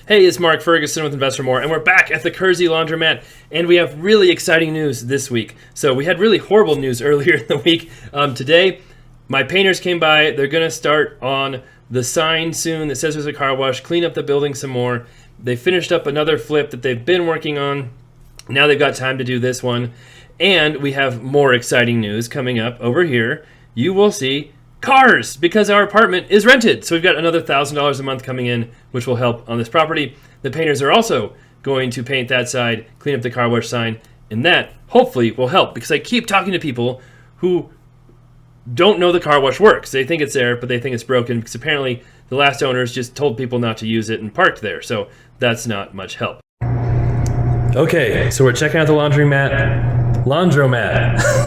Hey, it's Mark Ferguson with Investor More, and we're back at the Kersey Laundromat, and we have really exciting news this week. So we had really horrible news earlier in the week. Today, my painters came by. They're going to start on the sign soon that says there's a car wash, clean up the building some more. They finished up another flip that they've been working on. Now they've got time to do this one. And we have more exciting news coming up over here. You will see cars, because our apartment is rented. So we've got another $1,000 a month coming in, which will help on this property. The painters are also going to paint that side, clean up the car wash sign, and that hopefully will help, because I keep talking to people who don't know the car wash works. They think it's there, but they think it's broken, because apparently the last owners just told people not to use it and parked there. So that's not much help. Okay, so we're checking out the Laundromat,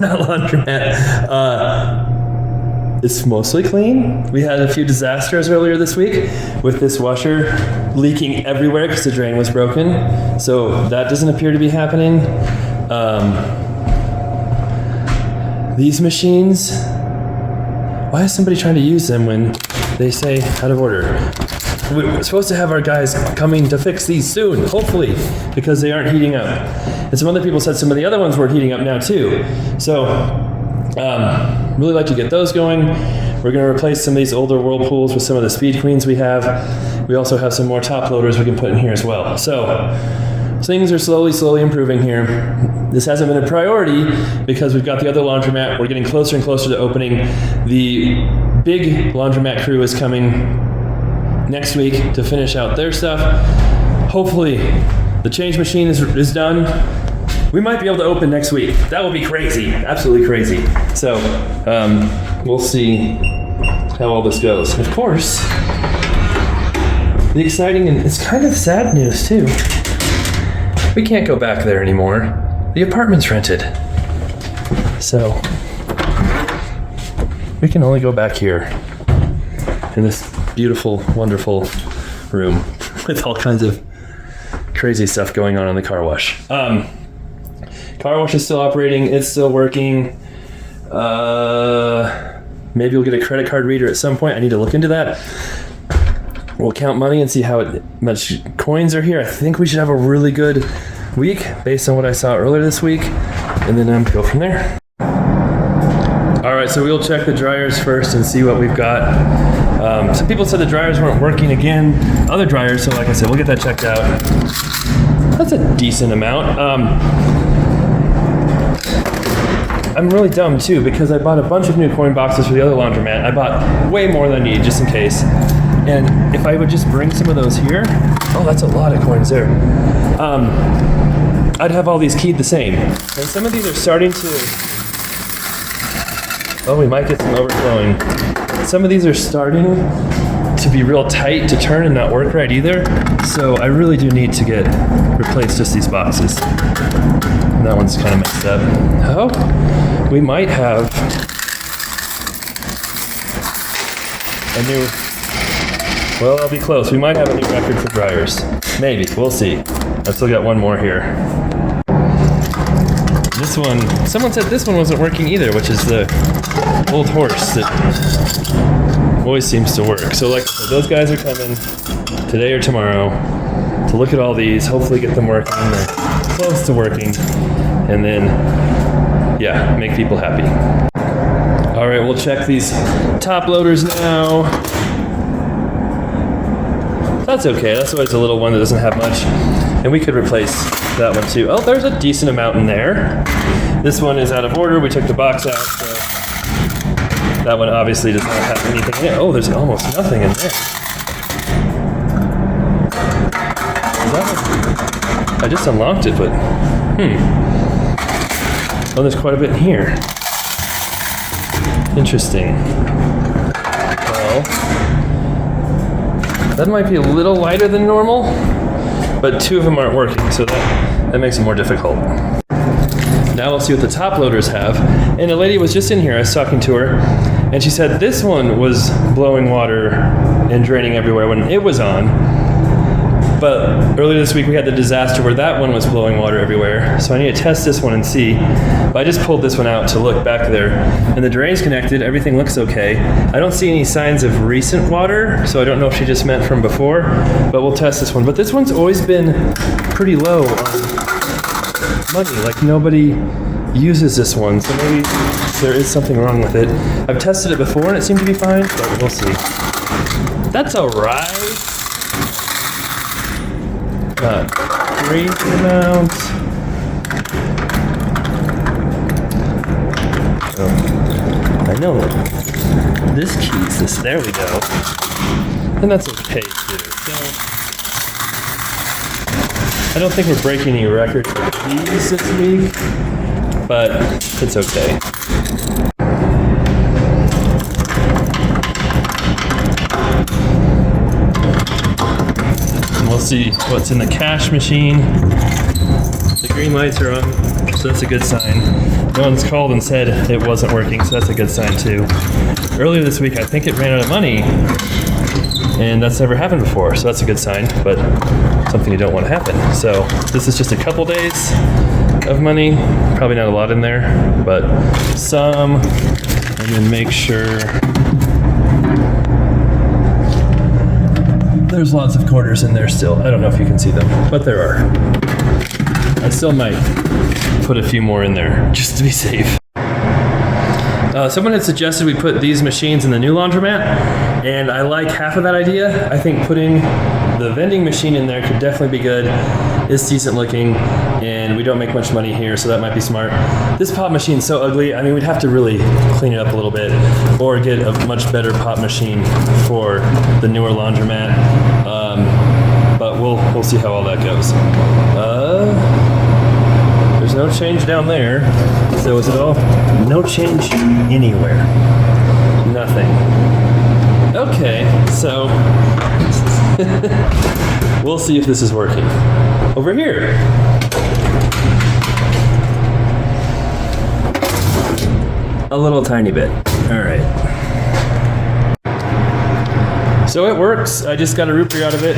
not laundromat. It's mostly clean. We had a few disasters earlier this week with this washer leaking everywhere because the drain was broken. So that doesn't appear to be happening. These machines, why is somebody trying to use them when they say out of order? We're supposed to have our guys coming to fix these soon, hopefully, because they aren't heating up. And some other people said some of the other ones weren't heating up now too. So, really like to get those going. We're going to replace some of these older Whirlpools with some of the Speed Queens we have. We also have some more top loaders we can put in here as well. So things are slowly improving here. This hasn't been a priority because we've got the other laundromat. We're getting closer and closer to opening. The big laundromat crew is coming next week to finish out their stuff. Hopefully the change machine is done. We might be able to open next week. That will be crazy, absolutely crazy. So we'll see how all this goes. And of course, the exciting and it's kind of sad news too. We can't go back there anymore. The apartment's rented. So we can only go back here in this beautiful, wonderful room with all kinds of crazy stuff going on in the car wash. Car wash is still operating. It's still working. Maybe we'll get a credit card reader at some point. I need to look into that. We'll count money and see how much coins are here. I think we should have a really good week based on what I saw earlier this week, and then go from there. All right, so we'll check the dryers first and see what we've got. Some people said the dryers weren't working again. Other dryers, so like I said, we'll get that checked out. That's a decent amount. I'm really dumb too, because I bought a bunch of new coin boxes for the other laundromat. I bought way more than I need just in case. And if I would just bring some of those here, oh, that's a lot of coins there. I'd have all these keyed the same. And some of these are starting to, oh, we might get some overflowing. Some of these are starting to be real tight to turn and not work right either. So I really do need to replace just these boxes. And that one's kind of messed up. Oh, we might have a new, well, I'll be close. We might have a new record for dryers. Maybe, we'll see. I've still got one more here. This one, someone said this one wasn't working either, which is the old horse that always seems to work. So like I said, those guys are coming today or tomorrow to look at all these, hopefully get them working. They're close to working, and then, yeah, make people happy. All right, we'll check these top loaders now. That's okay, that's always a little one that doesn't have much. And we could replace that one too. Oh, there's a decent amount in there. This one is out of order. We took the box out, so that one obviously does not have anything in it. Oh, there's almost nothing in there. I just unlocked it, but oh, there's quite a bit in here. Interesting. Well, that might be a little lighter than normal, but two of them aren't working, so that makes it more difficult. Now let's see what the top loaders have. And a lady was just in here, I was talking to her, and she said this one was blowing water and draining everywhere when it was on. But earlier this week we had the disaster where that one was blowing water everywhere. So I need to test this one and see. But I just pulled this one out to look back there. And the drain's connected, everything looks okay. I don't see any signs of recent water, so I don't know if she just meant from before, but we'll test this one. But this one's always been pretty low on money, like nobody uses this one, so maybe there is something wrong with it. I've tested it before and it seemed to be fine, but we'll see. That's alright. Not crazy amount. Oh, I know. This keys this. There we go. And that's okay too. So I don't think we're breaking any records for keys this week, but it's okay. We'll see what's in the cash machine. The green lights are on, so that's a good sign. No one's called and said it wasn't working, so that's a good sign too. Earlier this week, I think it ran out of money, and that's never happened before, so that's a good sign, but something you don't want to happen. So this is just a couple days of money, probably not a lot in there, but some, and then make sure there's lots of quarters in there still. I don't know if you can see them, but there are. I still might put a few more in there just to be safe. Someone had suggested we put these machines in the new laundromat, and I like half of that idea. I think putting the vending machine in there could definitely be good. It's decent looking, and we don't make much money here, so that might be smart. This pop machine's so ugly, I mean, we'd have to really clean it up a little bit, or get a much better pop machine for the newer laundromat. But we'll see how all that goes. There's no change down there. So is it all? No change anywhere. Nothing. Okay, so we'll see if this is working. Over here. A little tiny bit. All right. So it works. I just got a root beer out of it,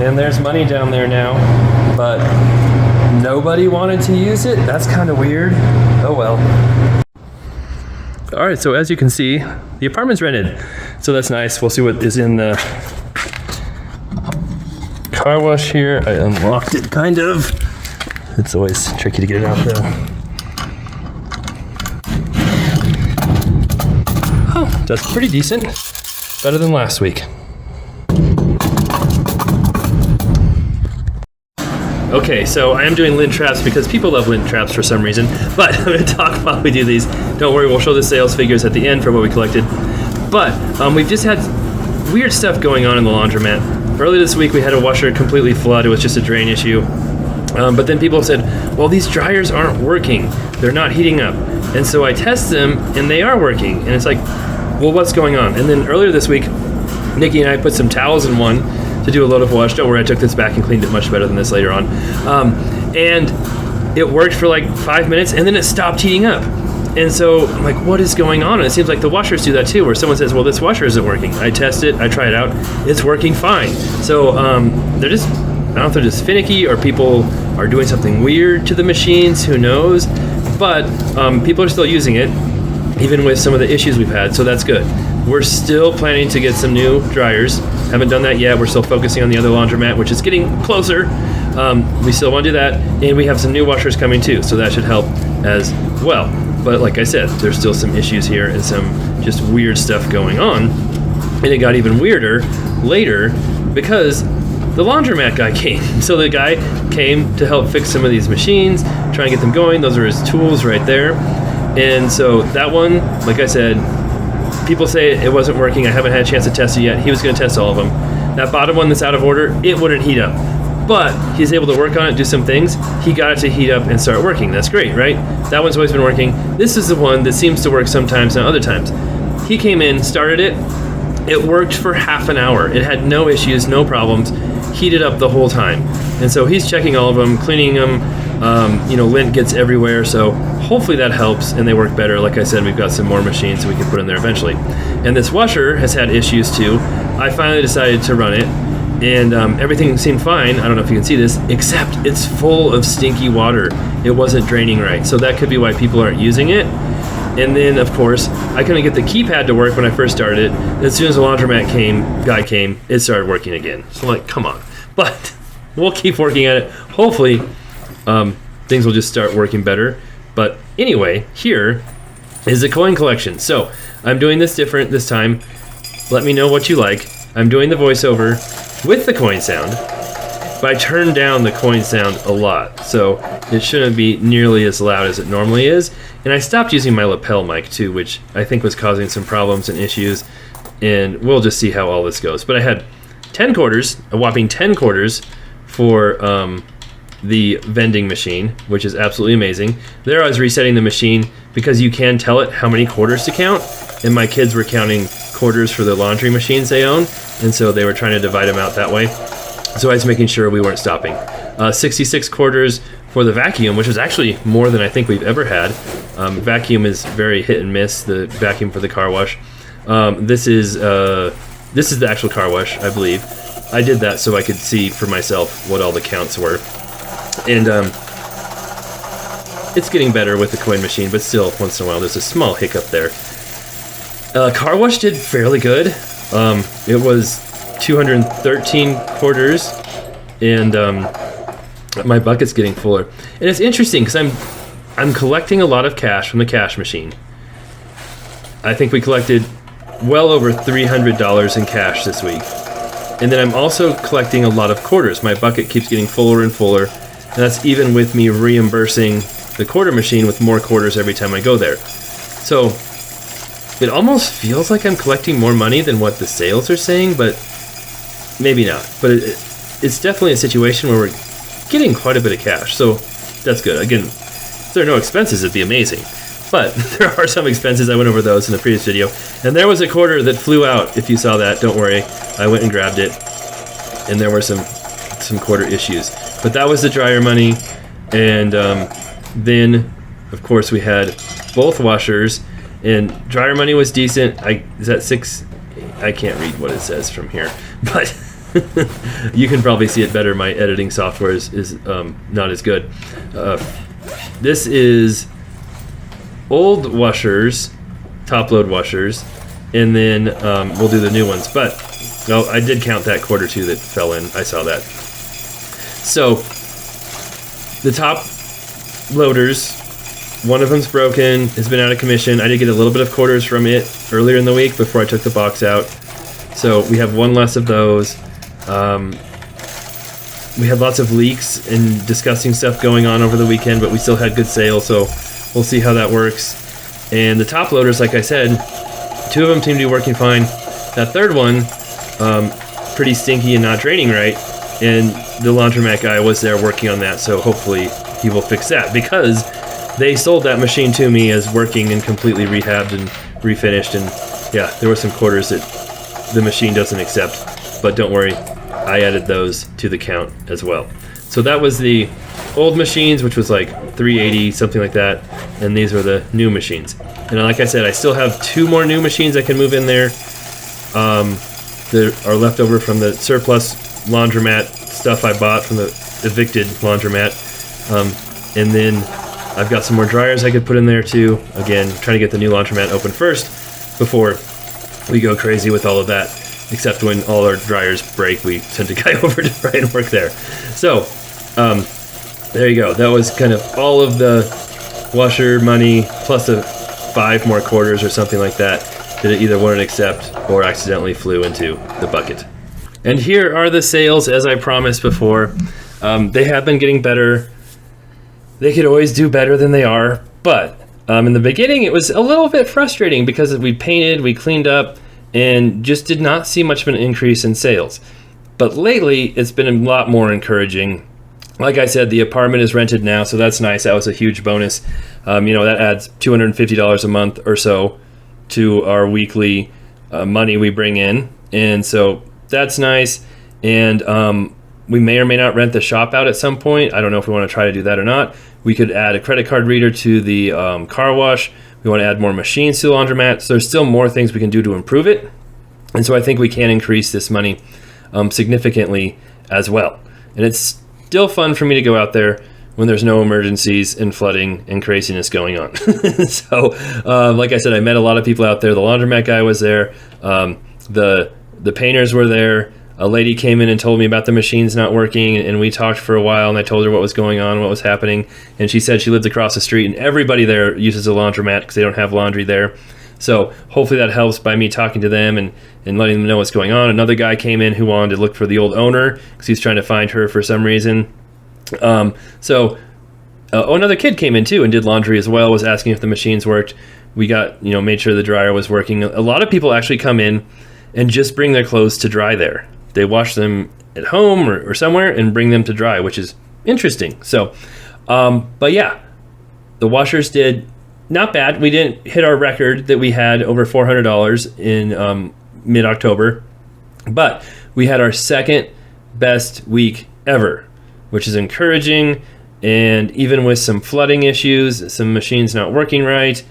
and there's money down there now, but nobody wanted to use it. That's kind of weird. Oh well. All right, so as you can see, the apartment's rented, so that's nice. We'll see what is in the car wash here. I unlocked it, kind of. It's always tricky to get it out though. Oh, that's pretty decent. Better than last week. Okay, so I am doing lint traps because people love lint traps for some reason, but I'm going to talk while we do these. Don't worry, we'll show the sales figures at the end for what we collected. But we've just had weird stuff going on in the laundromat. Earlier this week, we had a washer completely flood. It was just a drain issue. But then people said, well, these dryers aren't working. They're not heating up. And so I test them, and they are working. And it's like, well, what's going on? And then earlier this week, Nikki and I put some towels in one to do a load of wash. Don't worry, I took this back and cleaned it much better than this later on. And it worked for like 5 minutes, and then it stopped heating up. And so I'm like, what is going on? And it seems like the washers do that too, where someone says, well, this washer isn't working. I test it, I try it out, it's working fine. So they're just, I don't know if they're just finicky or people are doing something weird to the machines, who knows? But people are still using it, even with some of the issues we've had, so that's good. We're still planning to get some new dryers. Haven't done that yet. We're still focusing on the other laundromat, which is getting closer. We still want to do that. And we have some new washers coming too, so that should help as well. But like I said, there's still some issues here and some just weird stuff going on. And it got even weirder later because the laundromat guy came. So the guy came to help fix some of these machines, try and get them going. Those are his tools right there. And so that one, like I said, people say it wasn't working. I haven't had a chance to test it yet. He was going to test all of them. That bottom one that's out of order, it wouldn't heat up. But he's able to work on it, do some things. He got it to heat up and start working. That's great, right? That one's always been working. This is the one that seems to work sometimes and other times. He came in, started it. It worked for half an hour. It had no issues, no problems. Heated up the whole time. And so he's checking all of them, cleaning them. Lint gets everywhere, so hopefully that helps and they work better. Like I said, we've got some more machines that we can put in there eventually. And this washer has had issues too. I finally decided to run it, and everything seemed fine. I don't know if you can see this, except it's full of stinky water. It wasn't draining right, so that could be why people aren't using it. And then, of course, I couldn't get the keypad to work when I first started it. As soon as the laundromat guy came, it started working again. So like, come on. But we'll keep working at it. Hopefully, things will just start working better. But anyway, here is the coin collection. So I'm doing this different this time. Let me know what you like. I'm doing the voiceover with the coin sound, but I turned down the coin sound a lot, so it shouldn't be nearly as loud as it normally is. And I stopped using my lapel mic too, which I think was causing some problems and issues, and we'll just see how all this goes. But I had 10 quarters, a whopping 10 quarters for the vending machine, which is absolutely amazing. There I was resetting the machine because you can tell it how many quarters to count, and my kids were counting quarters for the laundry machines they own, and so they were trying to divide them out that way. So I was making sure we weren't stopping. 66 quarters for the vacuum, which is actually more than I think we've ever had. Vacuum is very hit and miss, the vacuum for the car wash. This is the actual car wash, I believe. I did that so I could see for myself what all the counts were. And it's getting better with the coin machine, but still, once in a while, there's a small hiccup there. Car wash did fairly good. It was 213 quarters, and my bucket's getting fuller. And it's interesting because I'm collecting a lot of cash from the cash machine. I think we collected well over $300 in cash this week. And then I'm also collecting a lot of quarters. My bucket keeps getting fuller and fuller, and that's even with me reimbursing the quarter machine with more quarters every time I go there. So it almost feels like I'm collecting more money than what the sales are saying, but maybe not. But it's definitely a situation where we're getting quite a bit of cash, so that's good. Again, if there are no expenses, it'd be amazing. But there are some expenses. I went over those in the previous video. And there was a quarter that flew out. If you saw that, don't worry. I went and grabbed it, and there were some quarter issues. But that was the dryer money. And then, of course, we had both washers. And dryer money was decent. Is that 6? I can't read what it says from here. But you can probably see it better. My editing software is not as good. This is old washers, top load washers, and then we'll do the new ones. But I did count that quarter too that fell in. I saw that. So the top loaders, one of them's broken, has been out of commission. I did get a little bit of quarters from it earlier in the week before I took the box out. So we have one less of those. We had lots of leaks and disgusting stuff going on over the weekend, but we still had good sales, so we'll see how that works. And the top loaders, like I said, 2 of them seem to be working fine. That third one, pretty stinky and not draining right, and the laundromat guy was there working on that, so hopefully he will fix that, because they sold that machine to me as working and completely rehabbed and refinished, and yeah, there were some quarters that the machine doesn't accept, but don't worry, I added those to the count as well. So that was the old machines, which was like 380, something like that, and these were the new machines. And like I said, I still have 2 more new machines I can move in there that are left over from the surplus laundromat stuff I bought from the evicted laundromat. And then I've got some more dryers I could put in there too. Again, trying to get the new laundromat open first before we go crazy with all of that. Except when all our dryers break, we send a guy over to try and work there. So, there you go. That was kind of all of the washer money plus 5 more quarters or something like that that it either wouldn't accept or accidentally flew into the bucket. And here are the sales as I promised before. They have been getting better. They could always do better than they are, but in the beginning it was a little bit frustrating because we painted, we cleaned up, and just did not see much of an increase in sales. But lately, it's been a lot more encouraging. Like I said, the apartment is rented now, so that's nice. That was a huge bonus. That adds $250 a month or so to our weekly money we bring in. And so that's nice. And we may or may not rent the shop out at some point. I don't know if we want to try to do that or not. We could add a credit card reader to the car wash. We want to add more machines to the laundromat. So there's still more things we can do to improve it. And so I think we can increase this money significantly as well. And it's still fun for me to go out there when there's no emergencies and flooding and craziness going on. So, like I said, I met a lot of people out there. The laundromat guy was there. The painters were there. A lady came in and told me about the machines not working, and we talked for a while, and I told her what was going on, what was happening, and she said she lived across the street, and everybody there uses a laundromat because they don't have laundry there. So hopefully that helps by me talking to them and letting them know what's going on. Another guy came in who wanted to look for the old owner because he's trying to find her for some reason. Another kid came in too and did laundry as well, was asking if the machines worked. We got, made sure the dryer was working. A lot of people actually come in and just bring their clothes to dry there. They wash them at home or somewhere and bring them to dry, which is interesting. So, but yeah, the washers did not bad. We didn't hit our record that we had over $400 in mid-October, but we had our second best week ever, which is encouraging. And even with some flooding issues, some machines not working right,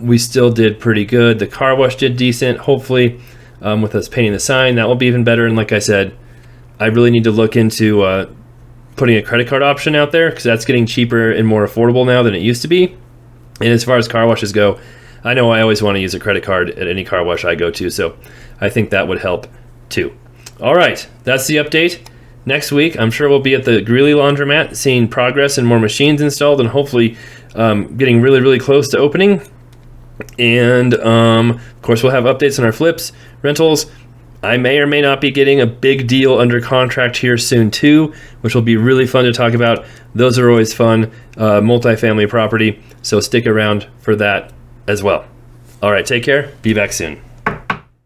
we still did pretty good. The car wash did decent. Hopefully, with us painting the sign, that will be even better. And like I said, I really need to look into putting a credit card option out there because that's getting cheaper and more affordable now than it used to be. And as far as car washes go, I know I always want to use a credit card at any car wash I go to, so I think that would help too. All right, that's the update. Next week, I'm sure we'll be at the Greeley Laundromat, seeing progress and more machines installed, and hopefully getting really, really close to opening. And of course, we'll have updates on our flips, rentals. I may or may not be getting a big deal under contract here soon too, which will be really fun to talk about. Those are always fun, multifamily property, so stick around for that as well. All right, take care. Be back soon.